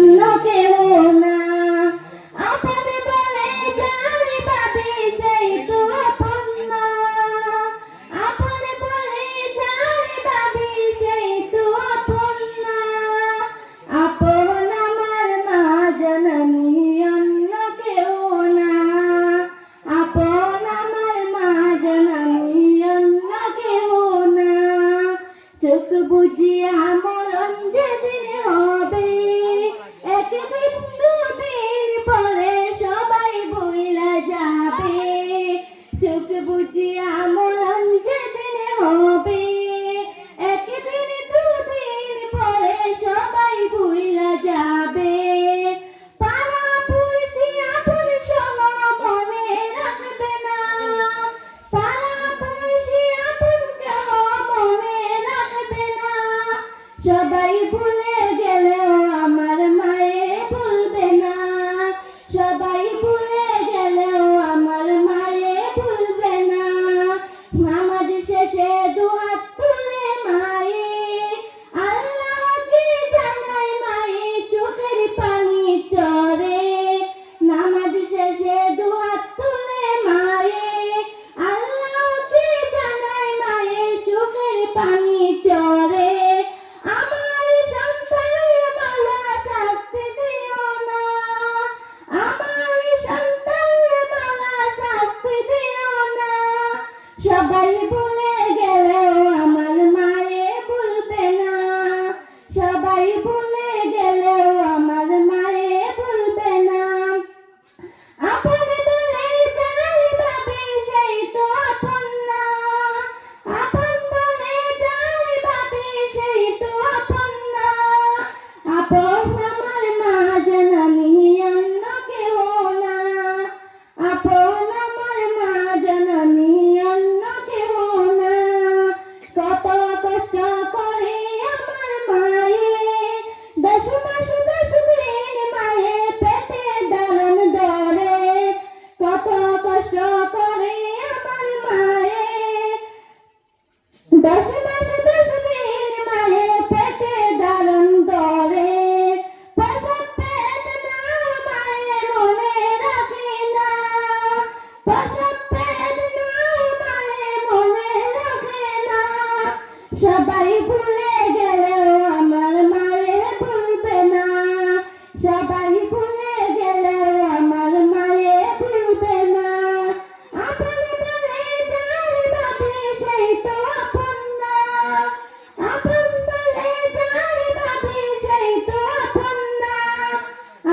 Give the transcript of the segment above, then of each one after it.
অন্য কেউ না। আপন বলে যারে ভাবি সেই তো আপন না। আপন বলে যারে ভাবি সেই তো আপন না। আপন আমার মা জননী অন্য কেউ না। আপন আমার মা জননী অন্য কেউ না। চোখ বুজিয়া মরণ যেদিন হবে, এক বিন্দু দিন পরে সবাই ভুইলা যাবে। চোখ বুজিয়া মরণ যেদিন হবে, একদিন দুদিন পরে সবাই ভুইলা যাবে। পাড়া পড়শি আপন সব মনে রাখবে না। পাড়া পড়শি আপন কেউ মনে রাখবে না। সবাই ভুলে গেলেও আমার মায়ে ভুলবে না। সবাই ভুলে গেলেও আমার মায়ে ভুলবে না। নামাজ শেষে দুহাত তুলে মায়ে আল্লাহকে জানাই মায়ে চোখের পানি চরে। নামাজ শেষে দুহাত তুলে মায়ে আল্লাহকে জানাই মায়ে চোখের পানি চরে। আমার সন্তানের মালা শাস্তি দিও না। আমার সন্তানের মালা শাস্তি দিও না। সবাই ভুলে গেলেও আমার মায়ে ভুলবে না। সবাই ভুলে গেলেও আমার মায়ে ভুলবে না। আপন বলে যারে ভাবি সেই তো আপন না। আপন বলে যারে ভাবি সেই তো আপন না। আপন আমার মা জননী অন্য কেউ না। আপন আমার মা জননী অন্য কেউ না। কত কষ্ট করে আমার মায়ে 10 মাস 10 দিন মায়ে পেটে ধারণ ধরে। কত কষ্ট করে আমার মায়ে 10 মাস 10 দিন মায়ে পেটে ধারণ ধরে। প্রসব বেদনা মায়ে মনে রাখে না। প্রসব বেদনা মায়ে মনে রাখে না। সবাই ভুলে গেলেও আমার মায়ে ভুলবে না। সবাই ভুলে গেলেও আমার মায়ে ভুলবে না। আপন বলে যারে ভাবি সেই তো আপন না। আপন বলে যারে ভাবি সেই তো আপন না।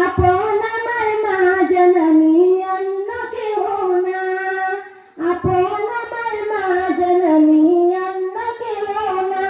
আপন আমার মা জননী অন্য কেউ না। আপন আমার মা জননী অন্য কেউ না।